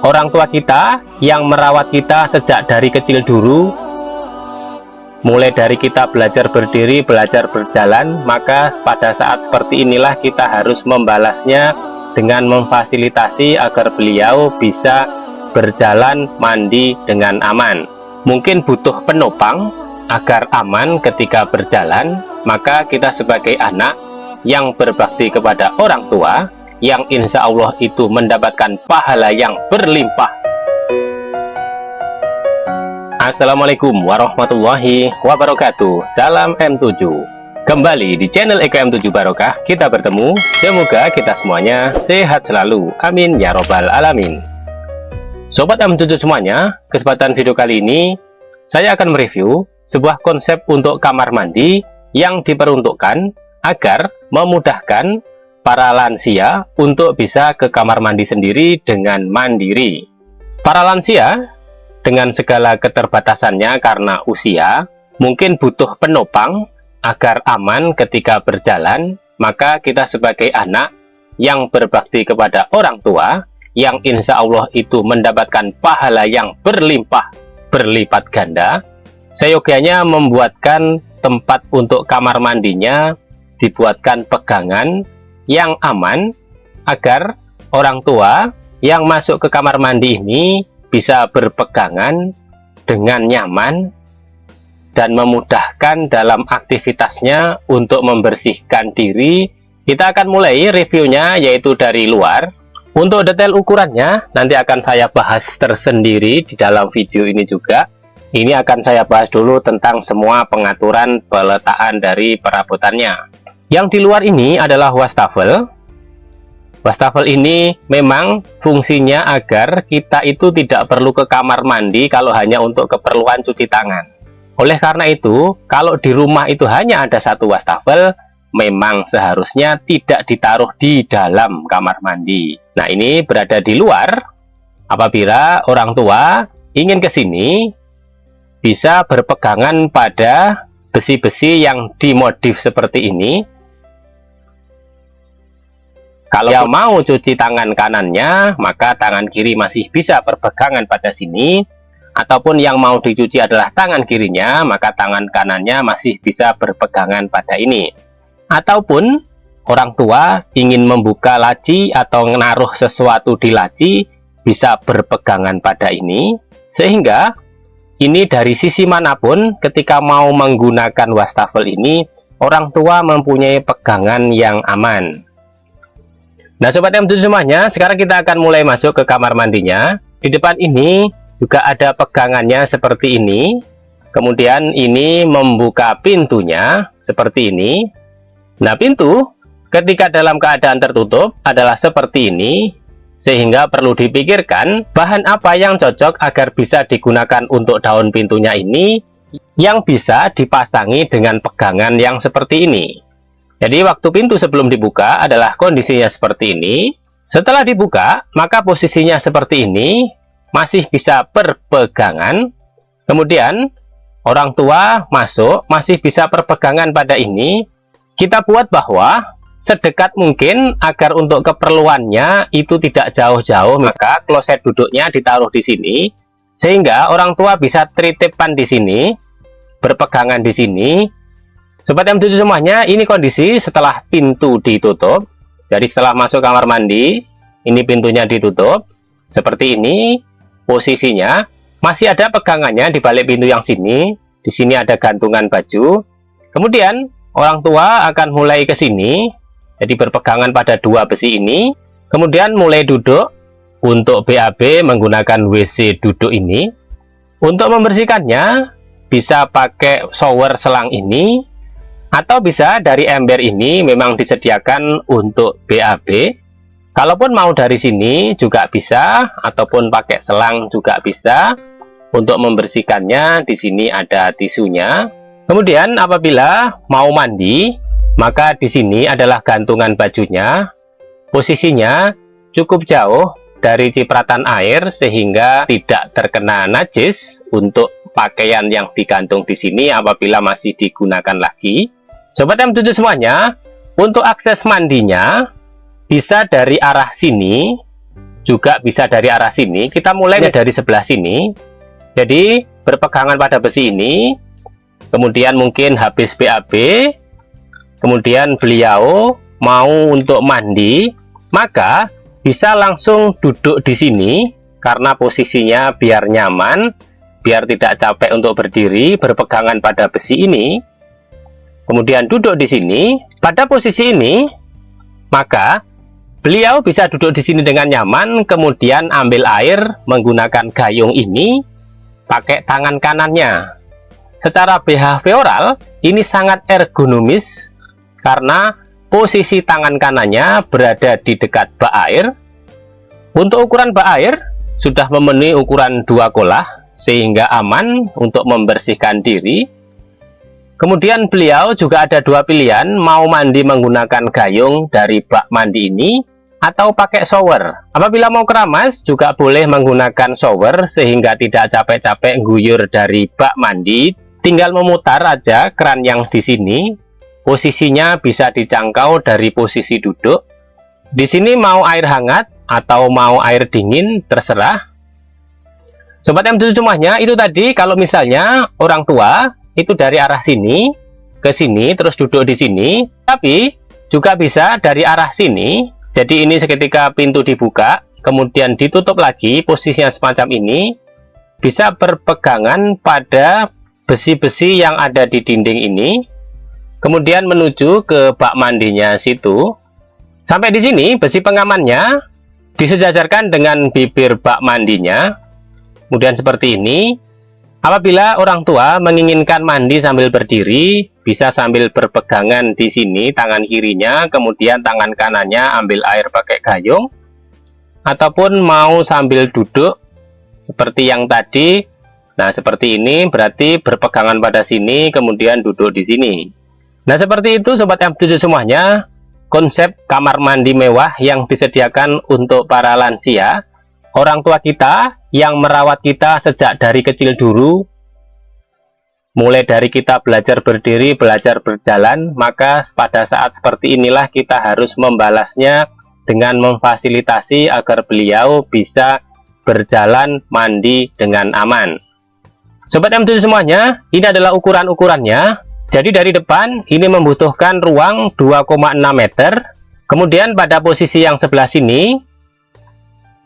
orang tua kita yang merawat kita sejak dari kecil dulu, mulai dari kita belajar berdiri, belajar berjalan, maka pada saat seperti inilah kita harus membalasnya dengan memfasilitasi agar beliau bisa berjalan mandi dengan aman. Mungkin butuh penopang agar aman ketika berjalan, maka kita sebagai anak yang berbakti kepada orang tua, yang insya Allah itu mendapatkan pahala yang berlimpah. Assalamualaikum warahmatullahi wabarakatuh. Salam M7. Kembali di channel Eko M7 Barokah, kita bertemu. Semoga kita semuanya sehat selalu, amin ya robbal alamin. Sobat M7 semuanya, kesempatan video kali ini saya akan mereview sebuah konsep untuk kamar mandi yang diperuntukkan agar memudahkan para lansia untuk bisa ke kamar mandi sendiri dengan mandiri. Para lansia dengan segala keterbatasannya karena usia, mungkin butuh penopang agar aman ketika berjalan, maka kita sebagai anak yang berbakti kepada orang tua, yang insya Allah itu mendapatkan pahala yang berlimpah, berlipat ganda, seyogianya membuatkan tempat untuk kamar mandinya, dibuatkan pegangan yang aman, agar orang tua yang masuk ke kamar mandi ini bisa berpegangan dengan nyaman dan memudahkan dalam aktivitasnya untuk membersihkan diri. Kita akan mulai reviewnya yaitu dari luar. Untuk detail ukurannya nanti akan saya bahas tersendiri di dalam video ini juga. Ini akan saya bahas dulu tentang semua pengaturan peletakan dari perabotannya. Yang di luar ini adalah wastafel. Wastafel ini memang fungsinya agar kita itu tidak perlu ke kamar mandi kalau hanya untuk keperluan cuci tangan. Oleh karena itu, kalau di rumah itu hanya ada satu wastafel, memang seharusnya tidak ditaruh di dalam kamar mandi. Nah, ini berada di luar. Apabila orang tua ingin ke sini, bisa berpegangan pada besi-besi yang dimodif seperti ini. Kalau mau cuci tangan kanannya, maka tangan kiri masih bisa berpegangan pada sini. Ataupun yang mau dicuci adalah tangan kirinya, maka tangan kanannya masih bisa berpegangan pada ini. Ataupun orang tua ingin membuka laci atau menaruh sesuatu di laci, bisa berpegangan pada ini. Sehingga ini dari sisi manapun ketika mau menggunakan wastafel ini, orang tua mempunyai pegangan yang aman. Nah, sobat M7 semuanya, sekarang kita akan mulai masuk ke kamar mandinya. Di depan ini juga ada pegangannya seperti ini. Kemudian ini membuka pintunya seperti ini. Nah, pintu ketika dalam keadaan tertutup adalah seperti ini. Sehingga perlu dipikirkan bahan apa yang cocok agar bisa digunakan untuk daun pintunya ini, yang bisa dipasangi dengan pegangan yang seperti ini. Jadi waktu pintu sebelum dibuka adalah kondisinya seperti ini. Setelah dibuka, maka posisinya seperti ini, masih bisa berpegangan. Kemudian orang tua masuk, masih bisa berpegangan pada ini. Kita buat bahwa sedekat mungkin agar untuk keperluannya itu tidak jauh-jauh, maka kloset duduknya ditaruh di sini, sehingga orang tua bisa tritipan di sini, berpegangan di sini. Sobat M7 semuanya, ini kondisi setelah pintu ditutup. Jadi setelah masuk kamar mandi, ini pintunya ditutup. Seperti ini posisinya. Masih ada pegangannya di balik pintu yang sini. Di sini ada gantungan baju. Kemudian orang tua akan mulai ke sini. Jadi berpegangan pada dua besi ini. Kemudian mulai duduk. Untuk BAB menggunakan WC duduk ini. Untuk membersihkannya bisa pakai shower selang ini. Atau bisa dari ember ini, memang disediakan untuk BAB. Kalaupun mau dari sini juga bisa, ataupun pakai selang juga bisa. Untuk membersihkannya di sini ada tisunya. Kemudian apabila mau mandi, maka di sini adalah gantungan bajunya. Posisinya cukup jauh dari cipratan air sehingga tidak terkena najis untuk pakaian yang digantung di sini apabila masih digunakan lagi. Sobat M7 semuanya, untuk akses mandinya bisa dari arah sini juga bisa dari arah sini. Kita mulai dari sebelah sini. Jadi berpegangan pada besi ini, kemudian mungkin habis BAB, kemudian beliau mau untuk mandi, maka bisa langsung duduk di sini karena posisinya biar nyaman, biar tidak capek untuk berdiri, berpegangan pada besi ini. Kemudian duduk di sini. Pada posisi ini, maka beliau bisa duduk di sini dengan nyaman, kemudian ambil air menggunakan gayung ini pakai tangan kanannya. Secara behavioral, ini sangat ergonomis karena posisi tangan kanannya berada di dekat bak air. Untuk ukuran bak air, sudah memenuhi ukuran 2 kolah, sehingga aman untuk membersihkan diri. Kemudian beliau juga ada 2 pilihan, mau mandi menggunakan gayung dari bak mandi ini atau pakai shower. Apabila mau keramas juga boleh menggunakan shower sehingga tidak capek-capek guyur dari bak mandi. Tinggal memutar aja keran yang di sini. Posisinya bisa dijangkau dari posisi duduk. Di sini mau air hangat atau mau air dingin terserah. Sobat M7 semuanya, itu tadi kalau misalnya orang tua itu dari arah sini ke sini terus duduk di sini, tapi juga bisa dari arah sini. Jadi ini seketika pintu dibuka kemudian ditutup lagi, posisinya semacam ini, bisa berpegangan pada besi-besi yang ada di dinding ini, kemudian menuju ke bak mandinya situ. Sampai di sini besi pengamannya disejajarkan dengan bibir bak mandinya, kemudian seperti ini. Apabila orang tua menginginkan mandi sambil berdiri, bisa sambil berpegangan di sini tangan kirinya, kemudian tangan kanannya ambil air pakai gayung, ataupun mau sambil duduk seperti yang tadi. Nah, seperti ini berarti berpegangan pada sini, kemudian duduk di sini. Nah, seperti itu Sobat M7 semuanya, konsep kamar mandi mewah yang disediakan untuk para lansia, orang tua kita yang merawat kita sejak dari kecil dulu, mulai dari kita belajar berdiri, belajar berjalan, maka pada saat seperti inilah kita harus membalasnya dengan memfasilitasi agar beliau bisa berjalan mandi dengan aman. Sobat M7 semuanya, ini adalah ukuran-ukurannya. Jadi dari depan ini membutuhkan ruang 2,6 meter. Kemudian pada posisi yang sebelah sini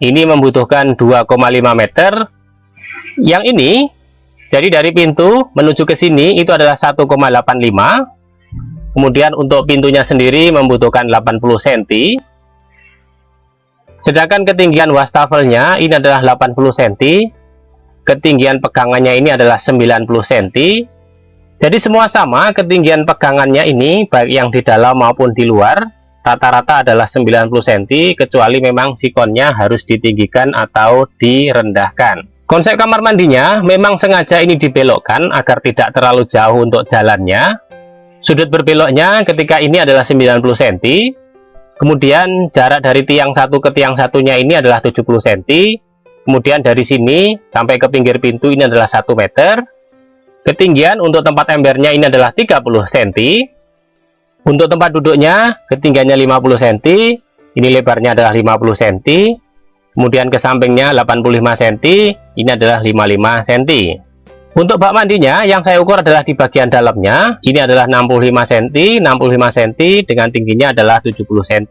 ini membutuhkan 2,5 meter. Yang ini, jadi dari pintu menuju ke sini itu adalah 1,85. Kemudian untuk pintunya sendiri membutuhkan 80 cm. Sedangkan ketinggian wastafelnya ini adalah 80 cm. Ketinggian pegangannya ini adalah 90 cm. Jadi semua sama, ketinggian pegangannya ini baik yang di dalam maupun di luar rata-rata adalah 90 cm, kecuali memang sikonnya harus ditinggikan atau direndahkan. Konsep kamar mandinya memang sengaja ini dibelokkan agar tidak terlalu jauh untuk jalannya. Sudut berbeloknya ketika ini adalah 90 cm. Kemudian jarak dari tiang satu ke tiang satunya ini adalah 70 cm. Kemudian dari sini sampai ke pinggir pintu ini adalah 1 meter. Ketinggian untuk tempat embernya ini adalah 30 cm. Untuk tempat duduknya ketinggiannya 50 cm, ini lebarnya adalah 50 cm, kemudian ke sampingnya 85 cm, ini adalah 55 cm. Untuk bak mandinya yang saya ukur adalah di bagian dalamnya, ini adalah 65 cm, 65 cm dengan tingginya adalah 70 cm.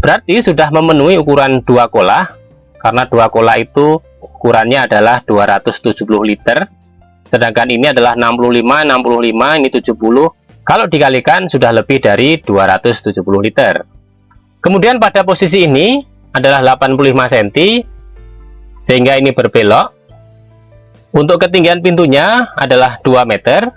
Berarti sudah memenuhi ukuran 2 kolah, karena 2 kolah itu ukurannya adalah 270 liter, sedangkan ini adalah 65, 65, ini 70. Kalau dikalikan sudah lebih dari 270 liter. Kemudian pada posisi ini adalah 85 cm, sehingga ini berbelok. Untuk ketinggian pintunya adalah 2 meter.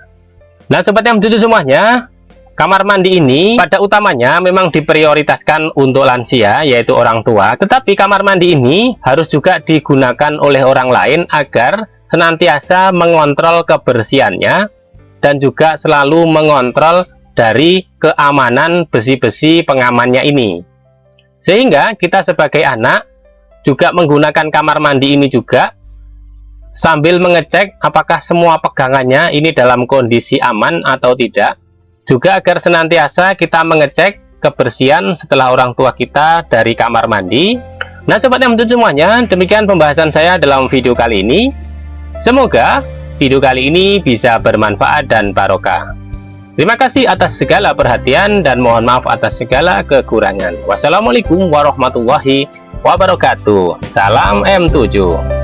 Nah Sobat M7 semuanya, kamar mandi ini pada utamanya memang diprioritaskan untuk lansia, yaitu orang tua. Tetapi kamar mandi ini harus juga digunakan oleh orang lain agar senantiasa mengontrol kebersihannya, dan juga selalu mengontrol dari keamanan besi-besi pengamannya ini. Sehingga kita sebagai anak juga menggunakan kamar mandi ini juga sambil mengecek apakah semua pegangannya ini dalam kondisi aman atau tidak. Juga agar senantiasa kita mengecek kebersihan setelah orang tua kita dari kamar mandi. Nah sobat M7 semuanya, demikian pembahasan saya dalam video kali ini. Semoga video kali ini bisa bermanfaat dan barokah. Terima kasih atas segala perhatian dan mohon maaf atas segala kekurangan. Wassalamualaikum warahmatullahi wabarakatuh. Salam M7.